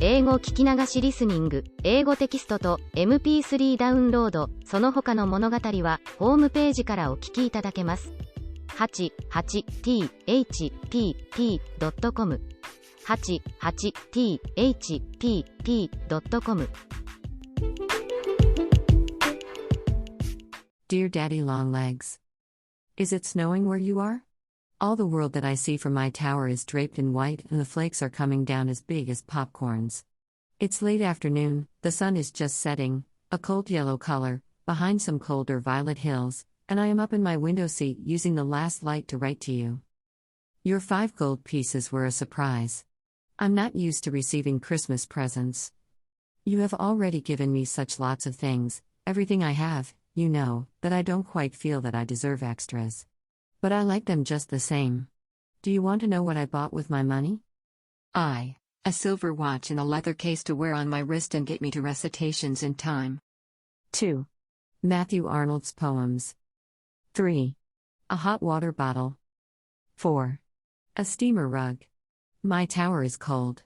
英語聞き流しリスニング、英語テキストと MP3 ダウンロード、その他の物語はホームページからお聞きいただけます。88thpp.com 88thpp.com Dear Daddy Longlegs. Is it snowing where you are? All the world that I see from my tower is draped in white and the flakes are coming down as big as popcorns. It's late afternoon, the sun is just setting, a cold yellow color, behind some colder violet hills, and I am up in my window seat using the last light to write to you. Your 5 gold pieces were a surprise. I'm not used to receiving Christmas presents. You have already given me such lots of things, everything I have, you know, that I don't quite feel that I deserve extras. But I like them just the same. Do you want to know what I bought with my money? A silver watch in a leather case to wear on my wrist and get me to recitations in time. 2. Matthew Arnold's poems. 3. A hot water bottle. 4. A steamer rug. My tower is cold.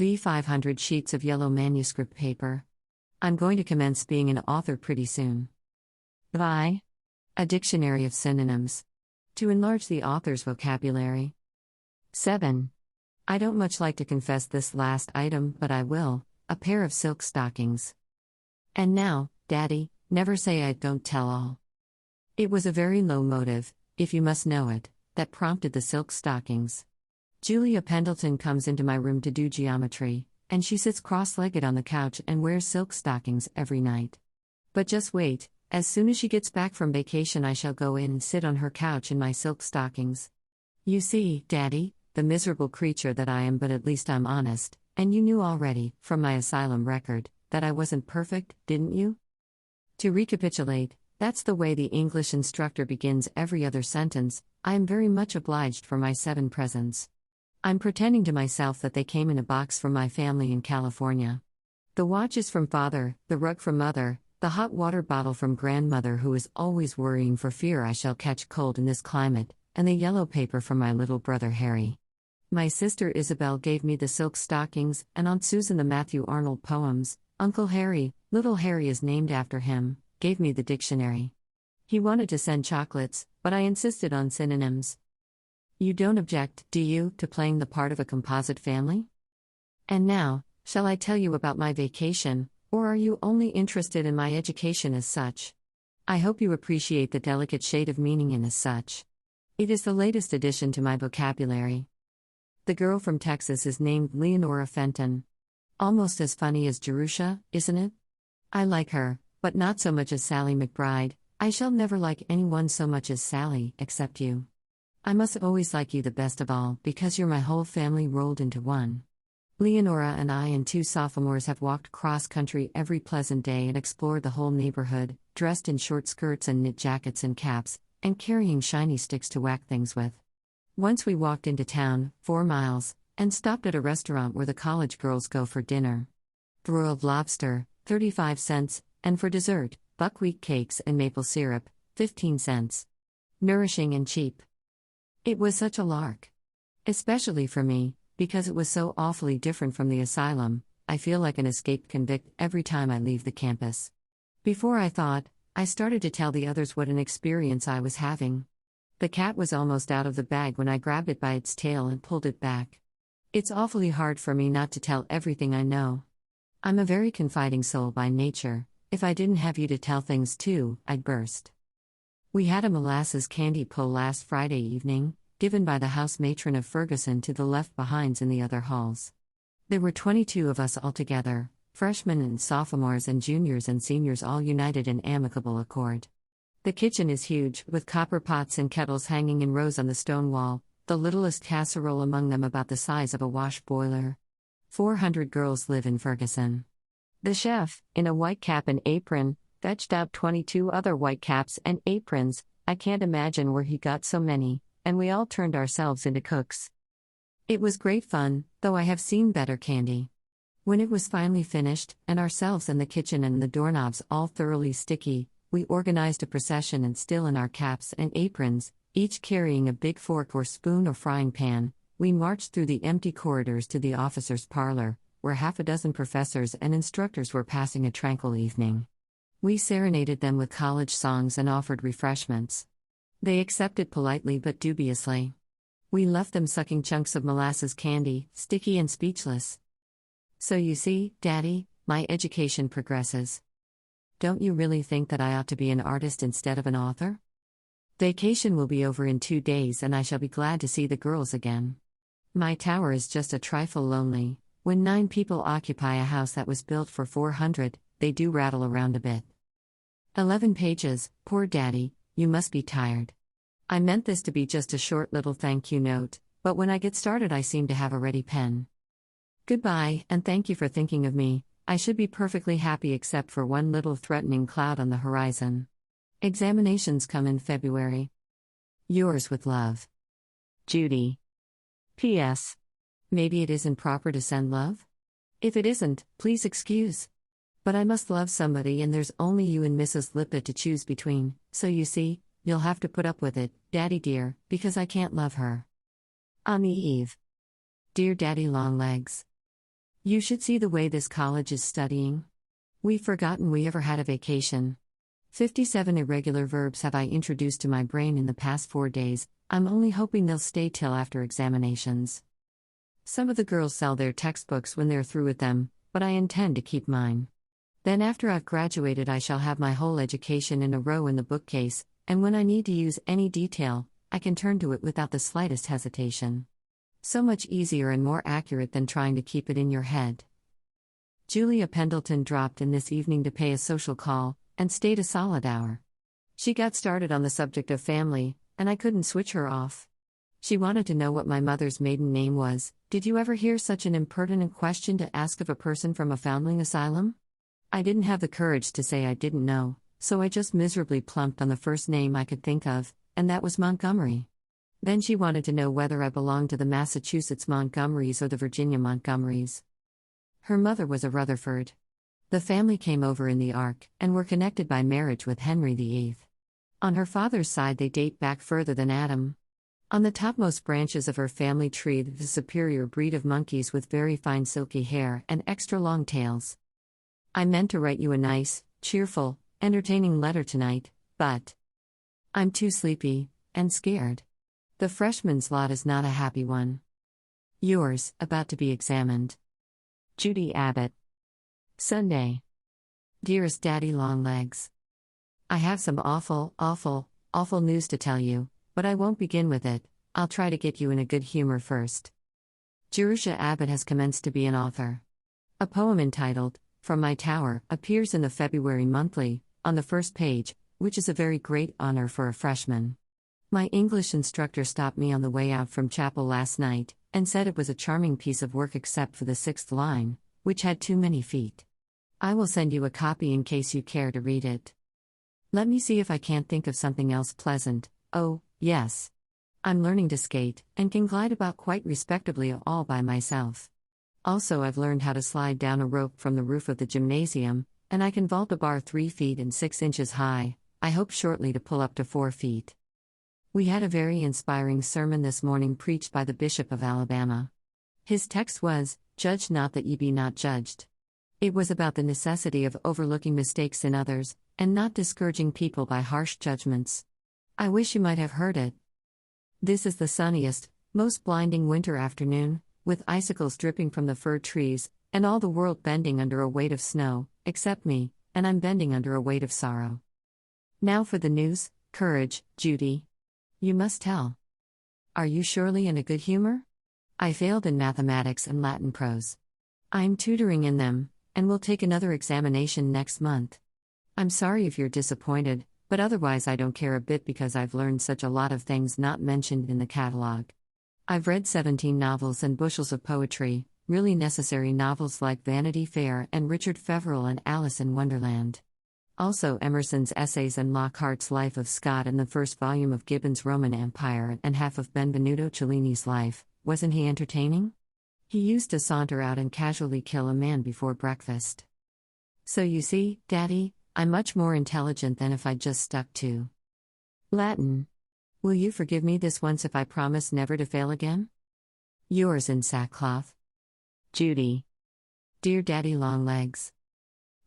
500 sheets of yellow manuscript paper. I'm going to commence being an author pretty soon. 5. A dictionary of synonyms. To enlarge the author's vocabulary. 7. I don't much like to confess this last item, but I will, a pair of silk stockings. And now, Daddy, never say I don't tell all. It was a very low motive, if you must know it, that prompted the silk stockings. Julia Pendleton comes into my room to do geometry, and she sits cross-legged on the couch and wears silk stockings every night. But just wait, as soon as she gets back from vacation I shall go in and sit on her couch in my silk stockings. You see, Daddy, the miserable creature that I am, but at least I'm honest, and you knew already, from my asylum record, that I wasn't perfect, didn't you? To recapitulate, that's the way the English instructor begins every other sentence. I am very much obliged for my 7 presents. I'm pretending to myself that they came in a box from my family in California. The watch is from Father, the rug from Mother, the hot water bottle from Grandmother, who is always worrying for fear I shall catch cold in this climate, and the yellow paper from my little brother Harry. My sister Isabel gave me the silk stockings, and Aunt Susan the Matthew Arnold poems. Uncle Harry, little Harry is named after him, gave me the dictionary. He wanted to send chocolates, but I insisted on synonyms. You don't object, do you, to playing the part of a composite family? And now, shall I tell you about my vacation, or are you only interested in my education as such? I hope you appreciate the delicate shade of meaning in as such. It is the latest addition to my vocabulary. The girl from Texas is named Leonora Fenton. Almost as funny as Jerusha, isn't it? I like her, but not so much as Sally McBride. I shall never like anyone so much as Sally, except you. I must always like you the best of all, because you're my whole family rolled into one. Leonora and I and 2 sophomores have walked cross-country every pleasant day and explored the whole neighborhood, dressed in short skirts and knit jackets and caps, and carrying shiny sticks to whack things with. Once we walked into town, 4 miles, and stopped at a restaurant where the college girls go for dinner. Broiled lobster, 35 cents, and for dessert, buckwheat cakes and maple syrup, 15 cents. Nourishing and cheap. It was such a lark. Especially for me, because it was so awfully different from the asylum. I feel like an escaped convict every time I leave the campus. Before I thought, I started to tell the others what an experience I was having. The cat was almost out of the bag when I grabbed it by its tail and pulled it back. It's awfully hard for me not to tell everything I know. I'm a very confiding soul by nature. If I didn't have you to tell things to, I'd burst. We had a molasses candy pull last Friday evening, given by the house matron of Ferguson to the left-behinds in the other halls. There were 22 of us altogether, freshmen and sophomores and juniors and seniors, all united in amicable accord. The kitchen is huge, with copper pots and kettles hanging in rows on the stone wall, the littlest casserole among them about the size of a wash boiler. 400 girls live in Ferguson. The chef, in a white cap and apron, fetched out 22 other white caps and aprons. I can't imagine where he got so many, and we all turned ourselves into cooks. It was great fun, though I have seen better candy. When it was finally finished, and ourselves and the kitchen and the doorknobs all thoroughly sticky, we organized a procession and still in our caps and aprons, each carrying a big fork or spoon or frying pan, we marched through the empty corridors to the officers' parlor, where half a dozen professors and instructors were passing a tranquil evening. We serenaded them with college songs and offered refreshments. They accepted politely but dubiously. We left them sucking chunks of molasses candy, sticky and speechless. So you see, Daddy, my education progresses. Don't you really think that I ought to be an artist instead of an author? Vacation will be over in 2 days and I shall be glad to see the girls again. My tower is just a trifle lonely. When 9 people occupy a house that was built for 400, they do rattle around a bit. 11 pages, poor Daddy, you must be tired. I meant this to be just a short little thank you note, but when I get started I seem to have a ready pen. Goodbye, and thank you for thinking of me. I should be perfectly happy except for one little threatening cloud on the horizon. Examinations come in February. Yours with love, Judy. P.S. Maybe it isn't proper to send love? If it isn't, please excuse. But I must love somebody and there's only you and Mrs. Lippett to choose between, so you see, you'll have to put up with it, Daddy dear, because I can't love her. On the eve. Dear Daddy Longlegs. You should see the way this college is studying. We've forgotten we ever had a vacation. 57 irregular verbs have I introduced to my brain in the past 4 days. I'm only hoping they'll stay till after examinations. Some of the girls sell their textbooks when they're through with them, but I intend to keep mine. Then after I've graduated I shall have my whole education in a row in the bookcase, and when I need to use any detail, I can turn to it without the slightest hesitation. So much easier and more accurate than trying to keep it in your head. Julia Pendleton dropped in this evening to pay a social call, and stayed a solid hour. She got started on the subject of family, and I couldn't switch her off. She wanted to know what my mother's maiden name was. Did you ever hear such an impertinent question to ask of a person from a foundling asylum? I didn't have the courage to say I didn't know, so I just miserably plumped on the first name I could think of, and that was Montgomery. Then she wanted to know whether I belonged to the Massachusetts Montgomerys or the Virginia Montgomerys. Her mother was a Rutherford. The family came over in the Ark, and were connected by marriage with Henry VIII. On her father's side they date back further than Adam. On the topmost branches of her family tree the superior breed of monkeys with very fine silky hair and extra long tails. I meant to write you a nice, cheerful, entertaining letter tonight, but I'm too sleepy, and scared. The freshman's lot is not a happy one. Yours, about to be examined. Judy Abbott. Sunday. Dearest Daddy Longlegs. I have some awful news to tell you, but I won't begin with it. I'll try to get you in a good humor first. Jerusha Abbott has commenced to be an author. A poem entitled, From My Tower, appears in the February Monthly, on the first page, which is a very great honor for a freshman. My English instructor stopped me on the way out from chapel last night, and said it was a charming piece of work except for the 6th line, which had too many feet. I will send you a copy in case you care to read it. Let me see if I can't think of something else pleasant. Oh, yes. I'm learning to skate, and can glide about quite respectably all by myself. Also I've learned how to slide down a rope from the roof of the gymnasium, and I can vault a bar 3 feet and 6 inches high. I hope shortly to pull up to 4 feet. We had a very inspiring sermon this morning preached by the Bishop of Alabama. His text was, Judge not that ye be not judged. It was about the necessity of overlooking mistakes in others, and not discouraging people by harsh judgments. I wish you might have heard it. This is the sunniest, most blinding winter afternoon, with icicles dripping from the fir trees, and all the world bending under a weight of snow, except me, and I'm bending under a weight of sorrow. Now for the news. Courage, Judy. You must tell. Are you surely in a good humor? I failed in mathematics and Latin prose. I'm tutoring in them, and will take another examination next month. I'm sorry if you're disappointed, but otherwise I don't care a bit because I've learned such a lot of things not mentioned in the catalog. I've read 17 novels and bushels of poetry, really necessary novels like Vanity Fair and Richard Feverel and Alice in Wonderland. Also Emerson's essays and Lockhart's Life of Scott and the first volume of Gibbon's Roman Empire and half of Benvenuto Cellini's life. Wasn't he entertaining? He used to saunter out and casually kill a man before breakfast. So you see, Daddy, I'm much more intelligent than if I'd just stuck to Latin. Will you forgive me this once if I promise never to fail again? Yours in sackcloth, Judy. Dear Daddy Longlegs.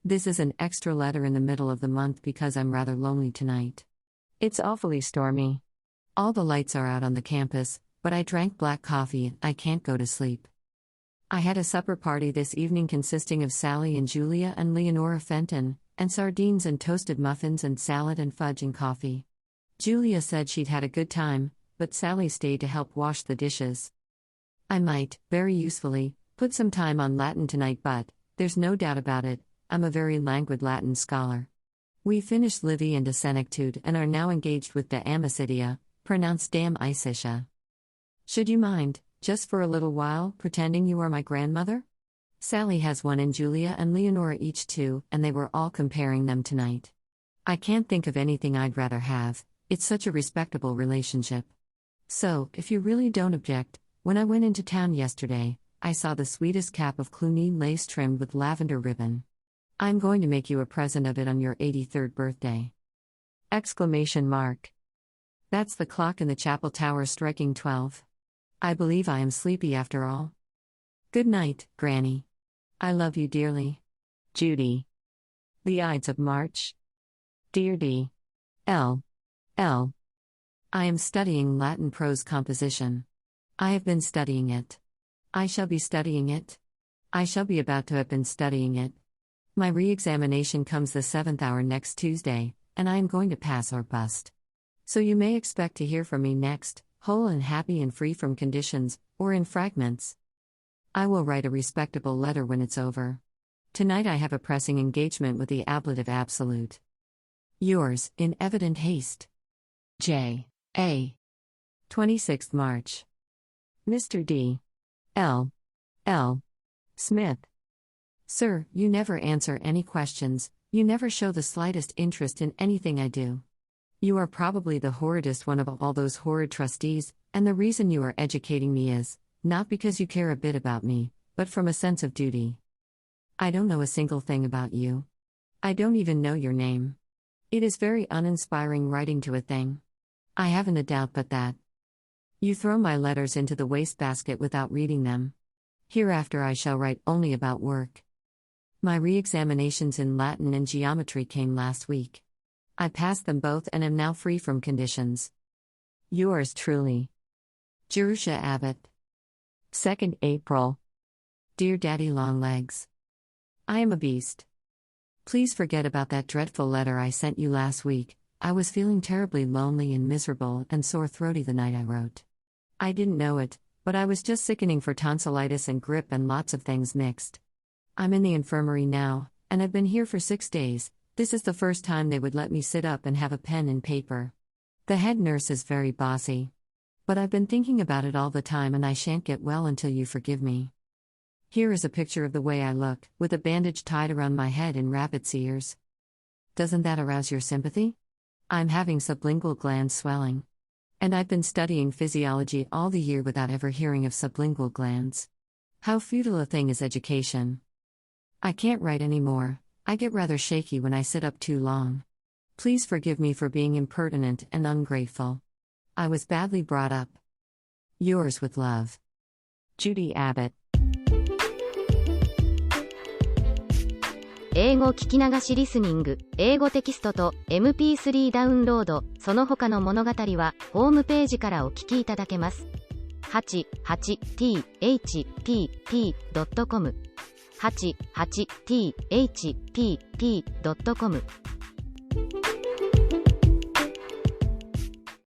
This is an extra letter in the middle of the month because I'm rather lonely tonight. It's awfully stormy. All the lights are out on the campus, but I drank black coffee and I can't go to sleep. I had a supper party this evening consisting of Sally and Julia and Leonora Fenton, and sardines and toasted muffins and salad and fudge and coffee. Julia said she'd had a good time, but Sally stayed to help wash the dishes. I might, very usefully, put some time on Latin tonight, but, there's no doubt about it, I'm a very languid Latin scholar. We finished Livy and De Senectude and are now engaged with De Amicitia, pronounced Dam Isitia. Should you mind, just for a little while, pretending you are my grandmother? Sally has one and Julia and Leonora each two, and they were all comparing them tonight. I can't think of anything I'd rather have, it's such a respectable relationship. So, if you really don't object, when I went into town yesterday, I saw the sweetest cap of Cluny lace trimmed with lavender ribbon. I'm going to make you a present of it on your 83rd birthday. Exclamation mark. That's the clock in the chapel tower striking 12. I believe I am sleepy after all. Good night, Granny. I love you dearly. Judy. The Ides of March. Dear D. L. L. I am studying Latin prose composition. I have been studying it. I shall be studying it. I shall be about to have been studying it. My re-examination comes the 7th hour next Tuesday, and I am going to pass or bust. So you may expect to hear from me next, whole and happy and free from conditions, or in fragments. I will write a respectable letter when it's over. Tonight I have a pressing engagement with the ablative absolute. Yours, in evident haste. J. A. 26th March. Mr. D. L. L. Smith. Sir, you never answer any questions, you never show the slightest interest in anything I do. You are probably the horridest one of all those horrid trustees, and the reason you are educating me is, not because you care a bit about me, but from a sense of duty. I don't know a single thing about you. I don't even know your name. It is very uninspiring writing to a thing. I haven't a doubt but that. You throw my letters into the wastebasket without reading them. Hereafter I shall write only about work. My re-examinations in Latin and geometry came last week. I passed them both and am now free from conditions. Yours truly. Jerusha Abbott. 2nd April. Dear Daddy Longlegs. I am a beast. Please forget about that dreadful letter I sent you last week. I was feeling terribly lonely and miserable and sore-throaty the night I wrote. I didn't know it, but I was just sickening for tonsillitis and grippe and lots of things mixed. I'm in the infirmary now, and I've been here for 6 days. This is the first time they would let me sit up and have a pen and paper. The head nurse is very bossy. But I've been thinking about it all the time and I shan't get well until you forgive me. Here is a picture of the way I look, with a bandage tied around my head and rabbit's ears. Doesn't that arouse your sympathy? I'm having sublingual gland swelling. And I've been studying physiology all the year without ever hearing of sublingual glands. How futile a thing is education. I can't write anymore. I get rather shaky when I sit up too long. Please forgive me for being impertinent and ungrateful. I was badly brought up. Yours with love. Judy Abbott. 英語聞き流しリスニング、英語テキストと MP3 ダウンロード、その他の物語はホームページからお聞きいただけます。88thpp.com 88thpp.com